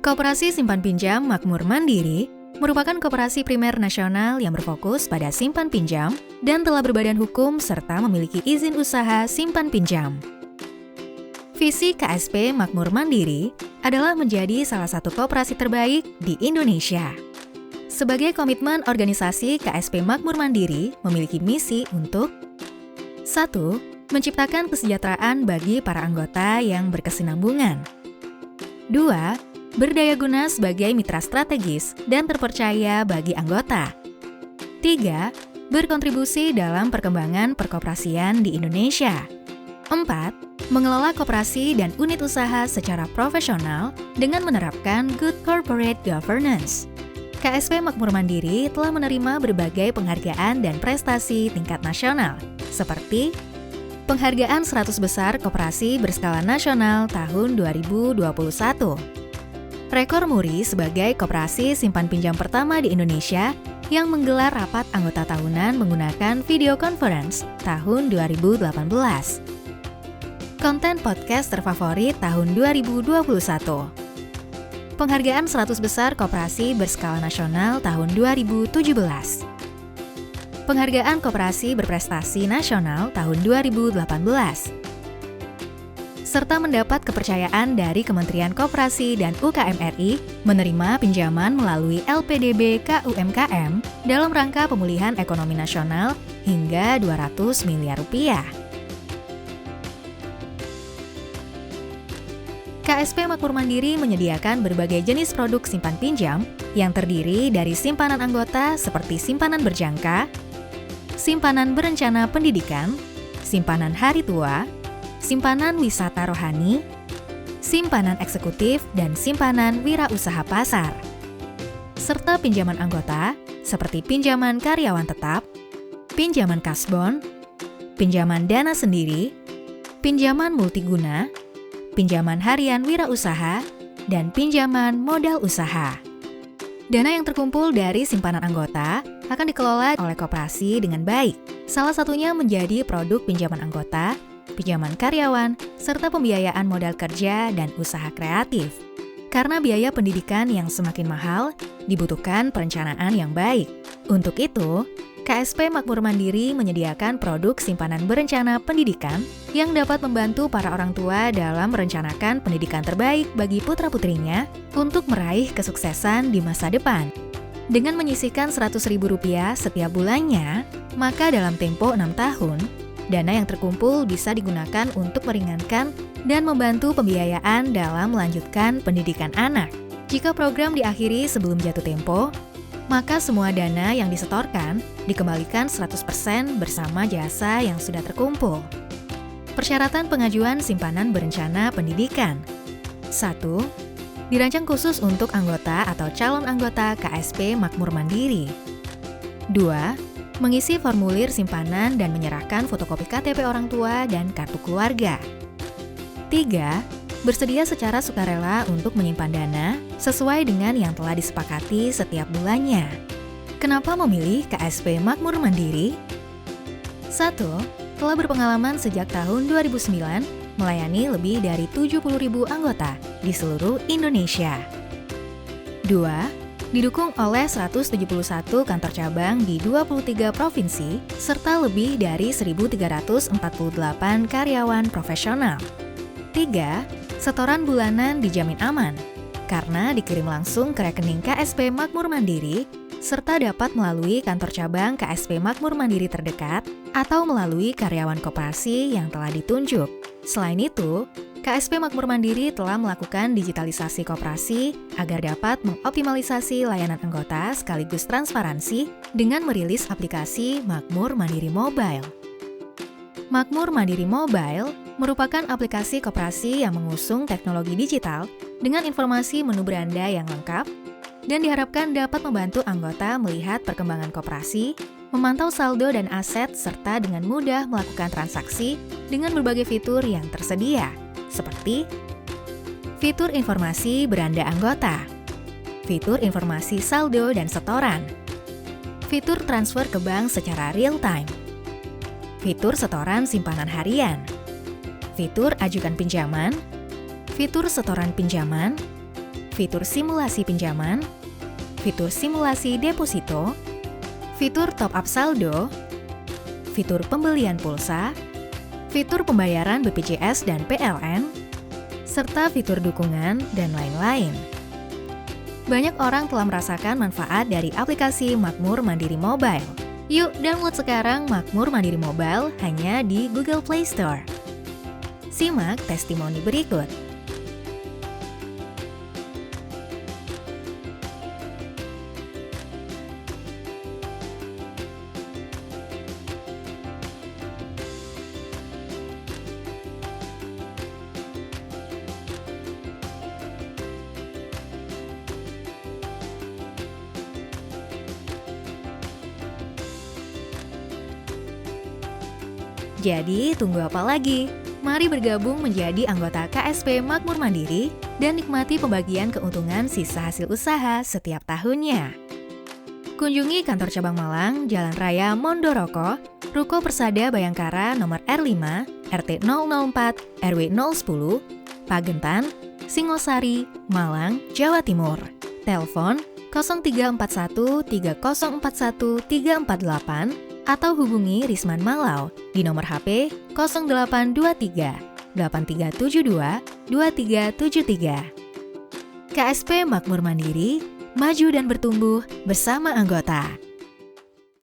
Koperasi Simpan Pinjam Makmur Mandiri merupakan koperasi primer nasional yang berfokus pada simpan pinjam dan telah berbadan hukum serta memiliki izin usaha simpan pinjam. Visi KSP Makmur Mandiri adalah menjadi salah satu koperasi terbaik di Indonesia. Sebagai komitmen organisasi KSP Makmur Mandiri memiliki misi untuk 1. Menciptakan kesejahteraan bagi para anggota yang berkesinambungan. 2. Berdaya guna sebagai mitra strategis dan terpercaya bagi anggota. 3. Berkontribusi dalam perkembangan perkoperasian di Indonesia. 4. Mengelola koperasi dan unit usaha secara profesional dengan menerapkan good corporate governance. KSP Makmur Mandiri telah menerima berbagai penghargaan dan prestasi tingkat nasional, seperti Penghargaan 100 Besar Koperasi Berskala Nasional tahun 2021, Rekor Muri sebagai koperasi simpan pinjam pertama di Indonesia yang menggelar rapat anggota tahunan menggunakan video conference tahun 2018, Konten podcast terfavorit tahun 2021, Penghargaan 100 Besar Koperasi Berskala Nasional tahun 2017, Penghargaan Koperasi Berprestasi Nasional tahun 2018, serta mendapat kepercayaan dari Kementerian Koperasi dan UKM RI menerima pinjaman melalui LPDB KUMKM dalam rangka pemulihan ekonomi nasional hingga 200 miliar rupiah. KSP Makmur Mandiri menyediakan berbagai jenis produk simpan pinjam yang terdiri dari simpanan anggota seperti simpanan berjangka, simpanan berencana pendidikan, simpanan hari tua, simpanan wisata rohani, simpanan eksekutif, dan simpanan wirausaha pasar. Serta pinjaman anggota seperti pinjaman karyawan tetap, pinjaman kasbon, pinjaman dana sendiri, pinjaman multiguna, pinjaman harian wirausaha, dan pinjaman modal usaha. Dana yang terkumpul dari simpanan anggota akan dikelola oleh koperasi dengan baik. Salah satunya menjadi produk pinjaman anggota, pinjaman karyawan, serta pembiayaan modal kerja dan usaha kreatif. Karena biaya pendidikan yang semakin mahal, dibutuhkan perencanaan yang baik. Untuk itu, KSP Makmur Mandiri menyediakan produk simpanan berencana pendidikan yang dapat membantu para orang tua dalam merencanakan pendidikan terbaik bagi putra-putrinya untuk meraih kesuksesan di masa depan. Dengan menyisihkan Rp100.000 setiap bulannya, maka dalam tempo 6 tahun, dana yang terkumpul bisa digunakan untuk meringankan dan membantu pembiayaan dalam melanjutkan pendidikan anak. Jika program diakhiri sebelum jatuh tempo, maka semua dana yang disetorkan dikembalikan 100% bersama jasa yang sudah terkumpul. Persyaratan pengajuan simpanan berencana pendidikan. 1. Dirancang khusus untuk anggota atau calon anggota KSP Makmur Mandiri. 2. Mengisi formulir simpanan dan menyerahkan fotokopi KTP orang tua dan kartu keluarga. 3. Bersedia secara sukarela untuk menyimpan dana sesuai dengan yang telah disepakati setiap bulannya. Kenapa memilih KSP Makmur Mandiri? 1. Telah berpengalaman sejak tahun 2009 melayani lebih dari 70.000 anggota di seluruh Indonesia. 2. Didukung oleh 171 kantor cabang di 23 provinsi, serta lebih dari 1.348 karyawan profesional. 3. Setoran bulanan dijamin aman, karena dikirim langsung ke rekening KSP Makmur Mandiri, serta dapat melalui kantor cabang KSP Makmur Mandiri terdekat atau melalui karyawan koperasi yang telah ditunjuk. Selain itu, KSP Makmur Mandiri telah melakukan digitalisasi koperasi agar dapat mengoptimalisasi layanan anggota sekaligus transparansi dengan merilis aplikasi Makmur Mandiri Mobile. Makmur Mandiri Mobile merupakan aplikasi koperasi yang mengusung teknologi digital dengan informasi menu beranda yang lengkap dan diharapkan dapat membantu anggota melihat perkembangan koperasi, memantau saldo dan aset, serta dengan mudah melakukan transaksi dengan berbagai fitur yang tersedia, seperti fitur informasi beranda anggota, fitur informasi saldo dan setoran, fitur transfer ke bank secara real-time, fitur setoran simpanan harian, fitur ajukan pinjaman, fitur setoran pinjaman, fitur simulasi pinjaman, fitur simulasi deposito, fitur top up saldo, fitur pembelian pulsa, fitur pembayaran BPJS dan PLN, serta fitur dukungan dan lain-lain. Banyak orang telah merasakan manfaat dari aplikasi Makmur Mandiri Mobile. Yuk download sekarang Makmur Mandiri Mobile hanya di Google Play Store. Simak testimoni berikut. Jadi, tunggu apa lagi? Mari bergabung menjadi anggota KSP Makmur Mandiri dan nikmati pembagian keuntungan sisa hasil usaha setiap tahunnya. Kunjungi kantor cabang Malang, Jalan Raya Mondoroko, Ruko Persada Bayangkara nomor R5, RT 004, RW 010, Pagentan, Singosari, Malang, Jawa Timur. Telepon 0341 3041 348 atau hubungi Risman Malau di nomor HP 0823 8372 2373. KSP Makmur Mandiri, maju dan bertumbuh bersama anggota.